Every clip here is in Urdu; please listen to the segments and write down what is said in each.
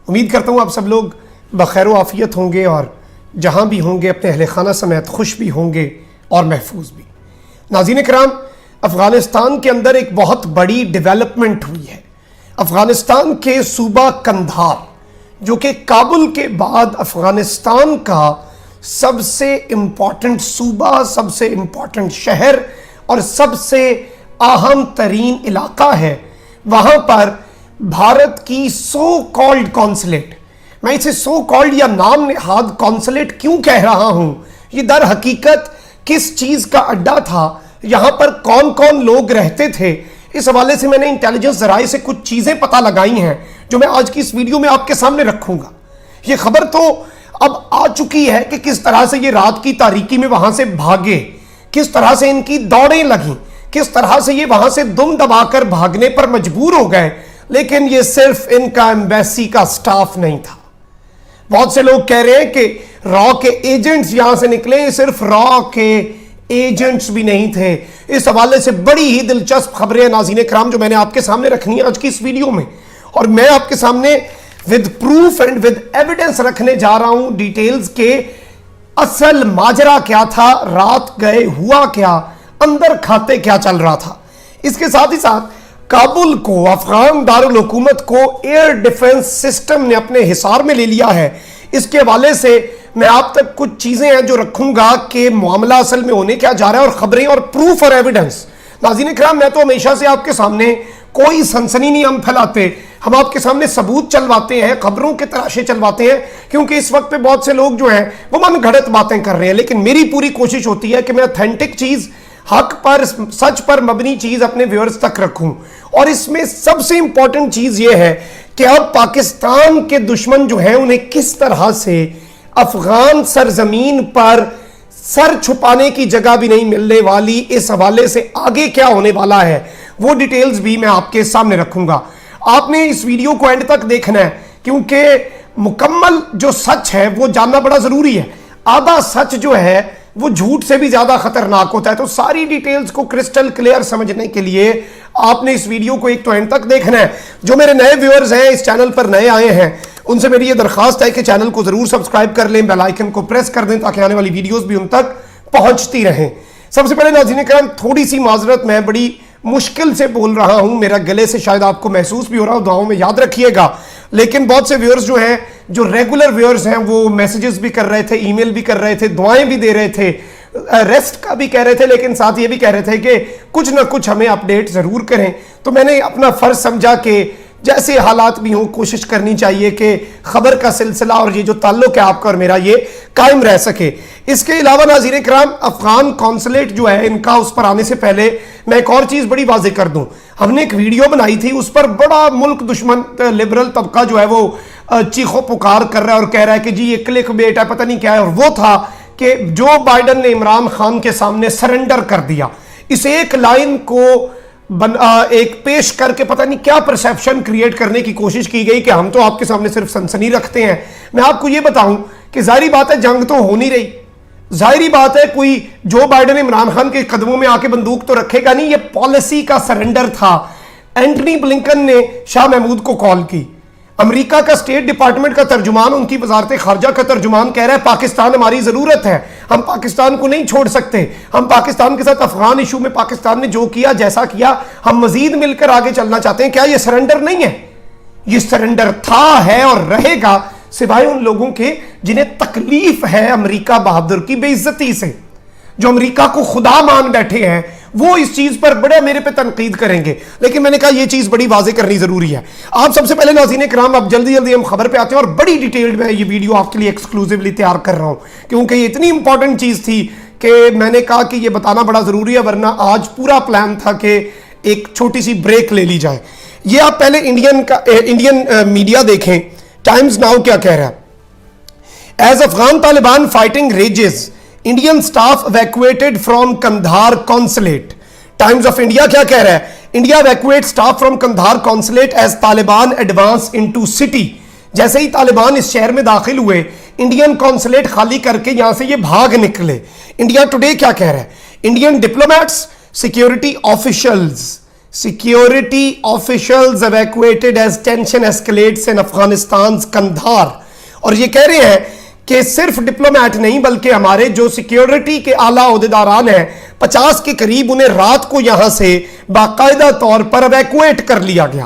امید کرتا ہوں آپ سب لوگ بخیر و عافیت ہوں گے اور جہاں بھی ہوں گے اپنے اہل خانہ سمیت خوش بھی ہوں گے اور محفوظ بھی۔ ناظرین کرام، افغانستان کے اندر ایک بہت بڑی ڈیولپمنٹ ہوئی ہے۔ افغانستان کے صوبہ قندھار جو کہ کابل کے بعد افغانستان کا سب سے امپورٹنٹ صوبہ، سب سے امپورٹنٹ شہر اور سب سے اہم ترین علاقہ ہے، وہاں پر بھارت کی سو کالڈ کونسلیٹ، میں اسے سو کالڈ یا نام نہاد کونسلیٹ کیوں کہہ رہا ہوں، یہ در حقیقت کس چیز کا اڈا تھا، یہاں پر کون کون لوگ رہتے تھے، اس حوالے سے میں نے انٹیلیجنس ذرائع سے کچھ چیزیں پتہ لگائی ہیں جو میں آج کی اس ویڈیو میں آپ کے سامنے رکھوں گا۔ یہ خبر تو اب آ چکی ہے کہ کس طرح سے یہ رات کی تاریکی میں وہاں سے بھاگے، کس طرح سے ان کی دوڑیں لگیں، کس طرح سے یہ وہاں سے دم دبا کر بھاگنے پر مجبور ہو گئے، لیکن یہ صرف ان کا ایمبیسی کا سٹاف نہیں تھا۔ بہت سے لوگ کہہ رہے ہیں کہ را کے ایجنٹس یہاں سے نکلے، صرف را کے ایجنٹس بھی نہیں تھے۔ اس حوالے سے بڑی ہی دلچسپ خبریں ناظرین کرام جو میں نے آپ کے سامنے رکھنی ہے آج کی اس ویڈیو میں، اور میں آپ کے سامنے with proof and with evidence رکھنے جا رہا ہوں ڈیٹیلز کے اصل ماجرا کیا تھا، رات گئے ہوا کیا، اندر کھاتے کیا چل رہا تھا۔ اس کے ساتھ ہی ساتھ کابل کو، افغان دارالحکومت کو ایئر ڈیفنس سسٹم نے اپنے حصار میں لے لیا ہے۔ اس کے حوالے سے میں آپ تک کچھ چیزیں ہیں جو رکھوں گا کہ معاملہ اصل میں ہونے کیا جا رہا ہے، اور خبریں اور پروف اور ایویڈنس۔ ناظرین کرام، میں تو ہمیشہ سے آپ کے سامنے کوئی سنسنی نہیں ہم پھیلاتے، ہم آپ کے سامنے ثبوت چلواتے ہیں، خبروں کے تراشے چلواتے ہیں، کیونکہ اس وقت پہ بہت سے لوگ جو ہیں وہ من گھڑت باتیں کر رہے ہیں، لیکن میری پوری کوشش ہوتی ہے کہ میں اتھینٹک چیز، حق پر، سچ پر مبنی چیز اپنے ویورز تک رکھوں۔ اور اس میں سب سے امپورٹنٹ چیز یہ ہے کہ اب پاکستان کے دشمن جو ہیں انہیں کس طرح سے افغان سرزمین پر سر چھپانے کی جگہ بھی نہیں ملنے والی، اس حوالے سے آگے کیا ہونے والا ہے وہ ڈیٹیلز بھی میں آپ کے سامنے رکھوں گا۔ آپ نے اس ویڈیو کو اینڈ تک دیکھنا ہے کیونکہ مکمل جو سچ ہے وہ جاننا بڑا ضروری ہے۔ آدھا سچ جو ہے وہ جھوٹ سے بھی زیادہ خطرناک ہوتا ہے، تو ساری ڈیٹیلز کو کرسٹل کلیئر سمجھنے کے لیے آپ نے اس ویڈیو کو ایک تو اینڈ تک دیکھنا ہے۔ جو میرے نئے ویورز ہیں، اس چینل پر نئے آئے ہیں، ان سے میری یہ درخواست ہے کہ چینل کو ضرور سبسکرائب کر لیں، بیل آئیکن کو پریس کر دیں تاکہ آنے والی ویڈیوز بھی ان تک پہنچتی رہیں۔ سب سے پہلے ناظرین کرام تھوڑی سی معذرت، میں بڑی مشکل سے بول رہا ہوں، میرا گلے سے شاید آپ کو محسوس بھی ہو رہا ہو، دعاؤں میں یاد رکھیے گا، لیکن بہت سے ویورز جو ہیں، جو ریگولر ویورز ہیں، وہ میسیجز بھی کر رہے تھے، ای میل بھی کر رہے تھے، دعائیں بھی دے رہے تھے، ریسٹ کا بھی کہہ رہے تھے، لیکن ساتھ یہ بھی کہہ رہے تھے کہ کچھ نہ کچھ ہمیں اپڈیٹ ضرور کریں۔ تو میں نے اپنا فرض سمجھا کہ جیسے حالات بھی ہوں کوشش کرنی چاہیے کہ خبر کا سلسلہ اور یہ جو تعلق ہے آپ کا اور میرا یہ قائم رہ سکے۔ اس کے علاوہ ناظرین کرام، افغان کونسلیٹ جو ہے ان کا، اس پر آنے سے پہلے میں ایک اور چیز بڑی واضح کر دوں۔ ہم نے ایک ویڈیو بنائی تھی، اس پر بڑا ملک دشمن لبرل طبقہ جو ہے وہ چیخو پکار کر رہا ہے اور کہہ رہا ہے کہ جی یہ کلک بیٹ ہے، پتہ نہیں کیا ہے، اور وہ تھا کہ جو بائیڈن نے عمران خان کے سامنے سرنڈر کر دیا۔ اس ایک لائن کو ایک پیش کر کے پتہ نہیں کیا پرسیپشن کریٹ کرنے کی کوشش کی گئی کہ ہم تو آپ کے سامنے صرف سنسنی رکھتے ہیں۔ میں آپ کو یہ بتاؤں کہ ظاہری بات ہے جنگ تو ہو نہیں رہی، ظاہری بات ہے کوئی جو بائیڈن عمران خان کے قدموں میں آ کے بندوق تو رکھے گا نہیں، یہ پالیسی کا سرنڈر تھا۔ اینٹنی بلنکن نے شاہ محمود کو کال کی، امریکہ کا اسٹیٹ ڈپارٹمنٹ کا ترجمان، ان کی وزارت خارجہ کا ترجمان کہہ رہا ہے پاکستان ہماری ضرورت ہے، ہم پاکستان کو نہیں چھوڑ سکتے، ہم پاکستان کے ساتھ افغان ایشو میں پاکستان نے جو کیا، جیسا کیا، ہم مزید مل کر آگے چلنا چاہتے ہیں۔ کیا یہ سرنڈر نہیں ہے؟ یہ سرنڈر تھا، ہے اور رہے گا، سوائے ان لوگوں کے جنہیں تکلیف ہے امریکہ بہادر کی بے عزتی سے، جو امریکہ کو خدا مان بیٹھے ہیں، وہ اس چیز پر بڑا میرے پہ تنقید کریں گے، لیکن میں نے کہا یہ چیز بڑی واضح کرنی ضروری ہے۔ آپ سب سے پہلے ناظرین کرام اب جلدی ہم خبر پہ آتے ہیں، اور بڑی ڈیٹیلڈ میں یہ ویڈیو آپ کے لیے ایکسکلوزیولی تیار کر رہا ہوں کیونکہ یہ اتنی امپورٹنٹ چیز تھی کہ میں نے کہا کہ یہ بتانا بڑا ضروری ہے، ورنہ آج پورا پلان تھا کہ ایک چھوٹی سی بریک لے لی جائے۔ یہ آپ پہلے انڈین میڈیا دیکھیں، ٹائمز ناؤ کیا کہہ رہا ہے۔ As Afghan Taliban fighting rages, Indian staff evacuated from Kandahar consulate. Times of India کیا کہہ رہا ہے؟ India evacuate staff from Kandahar consulate as Taliban advance into city. جیسے ہی طالبان اس شہر میں داخل ہوئے، انڈین کونسلیٹ خالی کر کے یہاں سے یہ بھاگ نکلے۔ انڈیا ٹوڈے کیا کہہ رہا ہے؟ Indian diplomats, security officials Security officials evacuated as tension escalates in Afghanistan's Kandahar. اور یہ کہہ رہے ہیں کہ صرف ڈپلومیٹ نہیں بلکہ ہمارے جو سیکیورٹی کے اعلیٰ عہدیداران ہیں 50 کے قریب انہیں رات کو یہاں سے باقاعدہ طور پر ایویکویٹ کر لیا گیا.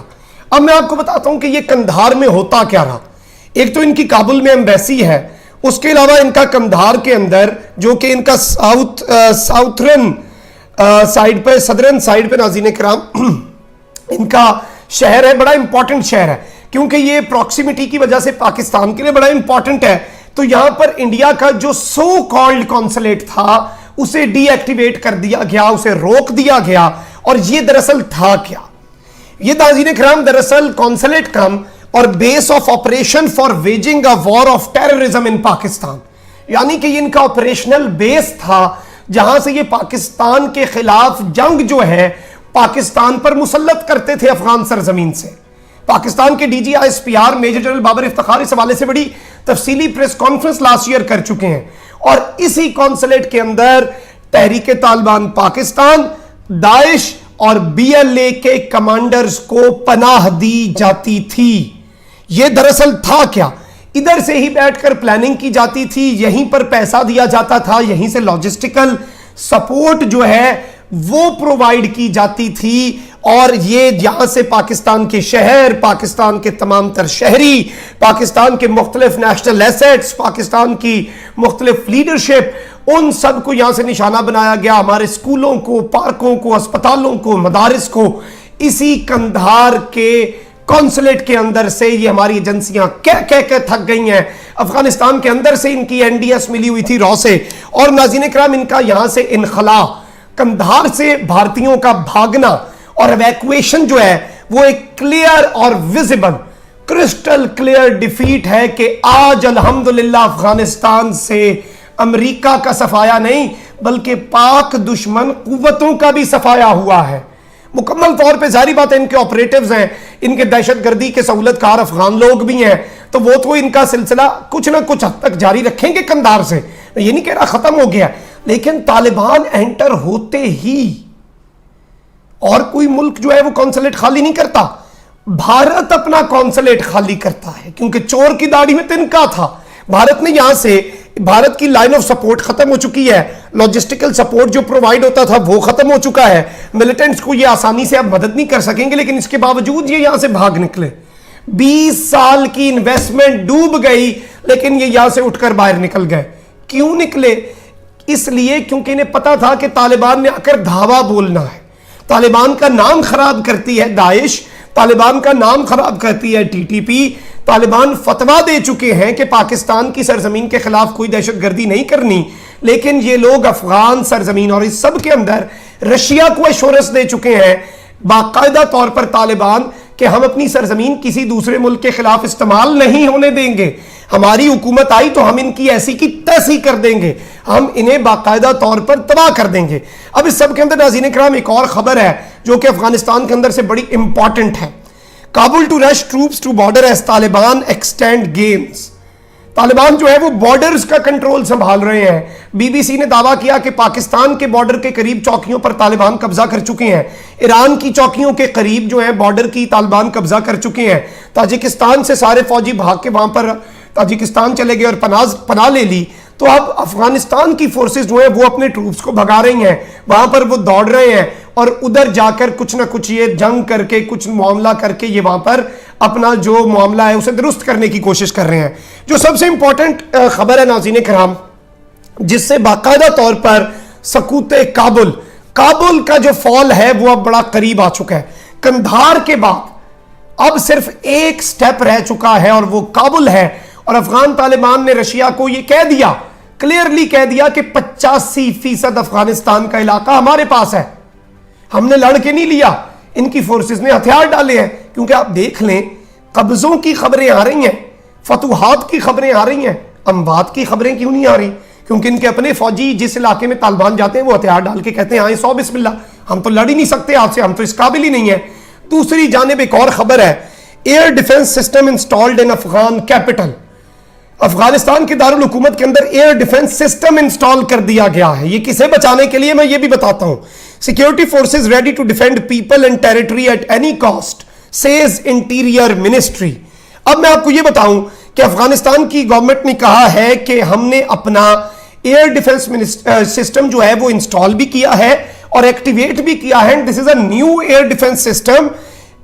اب میں آپ کو بتاتا ہوں کہ یہ کندھار میں ہوتا کیا رہا. ایک تو ان کی کابل میں ایمبیسی ہے, اس کے علاوہ ان کا کندھار کے اندر جو کہ ان کا ساؤتھرن سائیڈ پہ, صدرن سائیڈ پہ ناظرین کرام ان کا شہر ہے, بڑا امپورٹنٹ شہر ہے کیونکہ یہ پروکسیمیٹی کی وجہ سے پاکستان کے لیے بڑا امپورٹنٹ ہے. تو یہاں پر انڈیا کا جو سو کالڈ کونسلیٹ تھا اسے ڈی ایکٹیویٹ کر دیا گیا, اسے روک دیا گیا. اور یہ دراصل تھا کیا؟ یہ ناظرین کرام دراصل کونسلیٹ کم اور base of operation for waging a war of terrorism in Pakistan, یعنی کہ یہ ان کا آپریشنل بیس تھا جہاں سے یہ پاکستان کے خلاف جنگ جو ہے پاکستان پر مسلط کرتے تھے افغان سرزمین سے. پاکستان کے D G I S P R major general Babar Iftikhar اس حوالے سے بڑی تفصیلی پریس کانفرنس لاسٹ ایئر کر چکے ہیں. اور اسی کونسلیٹ کے اندر تحریک طالبان پاکستان, داعش اور بی ایل اے کے کمانڈرز کو پناہ دی جاتی تھی. یہ دراصل تھا کیا؟ ادھر سے ہی بیٹھ کر پلاننگ کی جاتی تھی, یہیں پر پیسہ دیا جاتا تھا, یہیں سے لاجسٹیکل سپورٹ جو ہے وہ پرووائیڈ کی جاتی تھی. اور یہ یہاں سے پاکستان کے شہر, پاکستان کے تمام تر شہری, پاکستان کے مختلف نیشنل ایسیٹس, پاکستان کی مختلف لیڈرشپ, ان سب کو یہاں سے نشانہ بنایا گیا. ہمارے سکولوں کو, پارکوں کو, اسپتالوں کو, مدارس کو. اسی کندھار کے کونسلیٹ کے اندر سے یہ ہماری ایجنسیاں کہہ تھک گئی ہیں. افغانستان کے اندر سے ان کی این ڈی ایس ملی ہوئی تھی رو سے. اور ناظرین کرام ان کا یہاں سے انخلا, کندھار سے بھارتیوں کا بھاگنا اور ایویکویشن جو ہے وہ ایک کلیئر اور ویزیبل کرسٹل کلیئر ڈیفیٹ ہے کہ آج الحمدللہ افغانستان سے امریکہ کا صفایا نہیں بلکہ پاک دشمن قوتوں کا بھی صفایا ہوا ہے. مکمل طور پہ ظاہری بات ہے ان کے آپریٹیوز ہیں, ان کے دہشت گردی کے سہولت کار افغان لوگ بھی ہیں, تو وہ تو ان کا سلسلہ کچھ نہ کچھ حد تک جاری رکھیں گے کندھار سے. میں یہ نہیں کہہ رہا ختم ہو گیا, لیکن طالبان انٹر ہوتے ہی اور کوئی ملک جو ہے وہ کونسلیٹ خالی نہیں کرتا. بھارت اپنا کونسلیٹ خالی کرتا ہے کیونکہ چور کی داڑھی میں تنکا تھا. بھارت نے یہاں سے, بھارت کی لائن آف سپورٹ ختم ہو چکی ہے, لاجسٹیکل سپورٹ جو پرووائیڈ ہوتا تھا وہ ختم ہو چکا ہے. ملیٹنٹس کو یہ آسانی سے اب مدد نہیں کر سکیں گے, لیکن اس کے باوجود یہ یہاں سے بھاگ نکلے. 20 سال کی انویسٹمنٹ ڈوب گئی لیکن یہ یہاں سے اٹھ کر باہر نکل گئے. کیوں نکلے؟ اس لیے کیونکہ انہیں پتا تھا کہ طالبان نے آ کر دھاوا بولنا ہے. طالبان کا نام خراب کرتی ہے داعش, طالبان کا نام خراب کرتی ہے ٹی ٹی پی. طالبان فتویٰ دے چکے ہیں کہ پاکستان کی سرزمین کے خلاف کوئی دہشت گردی نہیں کرنی, لیکن یہ لوگ افغان سرزمین اور اس سب کے اندر رشیا کو ایشورنس دے چکے ہیں باقاعدہ طور پر طالبان کہ ہم اپنی سرزمین کسی دوسرے ملک کے خلاف استعمال نہیں ہونے دیں گے. ہماری حکومت آئی تو ہم ان کی ایسی کی تیسی کر دیں گے, ہم انہیں باقاعدہ طور پر تباہ کر دیں گے. اب اس سب کے اندر ناظرین کرام ایک اور خبر ہے جو کہ افغانستان کے اندر سے بڑی امپورٹنٹ ہے. Kabul to rush troops to border as Taliban extend gains. Taliban جو ہے وہ بارڈرز کا کنٹرول سنبھال رہے ہیں. بی بی سی نے دعویٰ کیا کہ پاکستان کے بارڈر کے قریب چوکیوں پر طالبان قبضہ کر چکے ہیں. ایران کی چوکیوں کے قریب جو ہیں بارڈر کی طالبان قبضہ کر چکے ہیں. تاجکستان سے سارے فوجی بھاگ کے وہاں پر تاجکستان چلے گئے اور پناہ لے لی. تو اب افغانستان کی فورسز جو ہیں وہ اپنے ٹروپس کو بھگا رہی ہیں, وہاں پر وہ دوڑ رہے ہیں اور ادھر جا کر کچھ نہ کچھ یہ جنگ کر کے کچھ معاملہ کر کے یہ وہاں پر اپنا جو معاملہ ہے اسے درست کرنے کی کوشش کر رہے ہیں. جو سب سے امپورٹنٹ خبر ہے ناظرین کرام جس سے باقاعدہ طور پر سقوط کابل کا جو فال ہے وہ اب بڑا قریب آ چکا ہے. کندھار کے بعد اب صرف ایک سٹیپ رہ چکا ہے اور وہ کابل ہے. اور افغان طالبان نے رشیا کو یہ کہہ دیا, کلیئرلی کہہ دیا کہ 85% افغانستان کا علاقہ ہمارے پاس ہے, ہم نے لڑ کے نہیں لیا, ان کی فورسز نے ہتھیار ڈالے ہیں. کیونکہ آپ دیکھ لیں قبضوں کی خبریں آ رہی ہیں, فتوحات کی خبریں آ رہی ہیں, اموات کی خبریں کیوں نہیں آ رہی؟ کیونکہ ان کے اپنے فوجی جس علاقے میں طالبان جاتے ہیں وہ ہتھیار ڈال کے کہتے ہیں آئیں سو بسم اللہ, ہم تو لڑ ہی نہیں سکتے آپ سے, ہم تو اس قابل ہی نہیں ہیں. دوسری جانب ایک اور خبر ہے, ایئر ڈیفنس سسٹم انسٹالڈ ان افغان کیپٹل. افغانستان کے دارالحکومت کے اندر ایئر ڈیفنس سسٹم انسٹال کر دیا گیا ہے. یہ کسے بچانے کے لیے میں یہ بھی بتاتا ہوں. Security forces ready to defend people and territory at any cost, says Interior Ministry. اب میں آپ کو یہ بتاؤں کہ افغانستان کی گورنمنٹ نے کہا ہے کہ ہم نے اپنا ایئر ڈیفنس سسٹم جو ہے وہ انسٹال بھی کیا ہے اور ایکٹیویٹ بھی کیا ہے. This is a new air defence system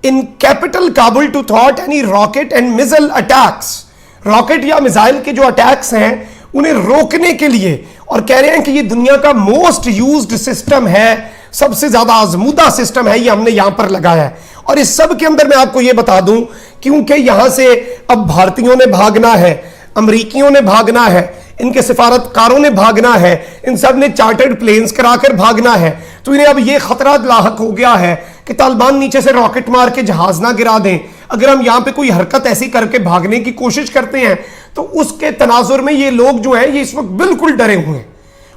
in capital Kabul to تھوٹ any rocket and missile attacks. Rocket یا میزائل کے جو اٹیکس ہیں انہیں روکنے کے لیے, اور کہہ رہے ہیں کہ یہ دنیا کا موسٹ یوزڈ سسٹم ہے, سب سے زیادہ آزمودہ سسٹم ہے, یہ ہم نے یہاں پر لگایا ہے. اور اس سب کے اندر میں آپ کو یہ بتا دوں, کیونکہ یہاں سے اب بھارتیوں نے بھاگنا ہے, امریکیوں نے بھاگنا ہے, ان کے سفارتکاروں نے بھاگنا ہے, ان سب نے چارٹرڈ پلینز کرا کر بھاگنا ہے, تو انہیں اب یہ خطرہ لاحق ہو گیا ہے کہ طالبان نیچے سے راکٹ مار کے جہاز نہ گرا دیں. اگر ہم یہاں پہ کوئی حرکت ایسی کر کے بھاگنے کی کوشش کرتے ہیں تو اس کے تناظر میں یہ لوگ جو ہیں یہ اس وقت بالکل ڈرے ہوئے ہیں.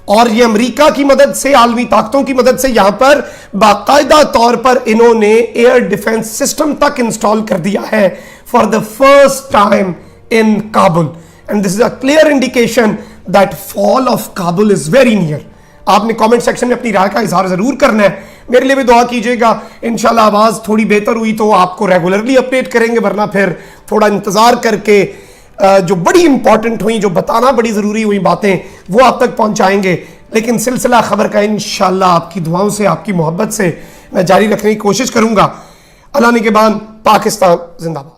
اور یہ امریکہ کی مدد سے, عالمی طاقتوں کی مدد سے یہاں پر باقاعدہ طور پر انہوں نے ایئر ڈیفنس سسٹم تک انسٹال کر دیا ہے for the first time in Kabul. And this is a clear indication that fall of Kabul is very near. آپ نے کامنٹ سیکشن میں اپنی رائے کا اظہار ضرور کرنا ہے. میرے لیے بھی دعا کیجیے گا, انشاءاللہ آواز تھوڑی بہتر ہوئی تو آپ کو ریگولرلی اپڈیٹ کریں گے, ورنہ پھر تھوڑا انتظار کر کے جو بڑی امپورٹنٹ ہوئی, جو بتانا بڑی ضروری ہوئی باتیں وہ آپ تک پہنچائیں گے. لیکن سلسلہ خبر کا انشاءاللہ آپ کی دعاؤں سے, آپ کی محبت سے میں جاری رکھنے کی کوشش کروں گا. اللہ نگہبان. پاکستان زندہ باد.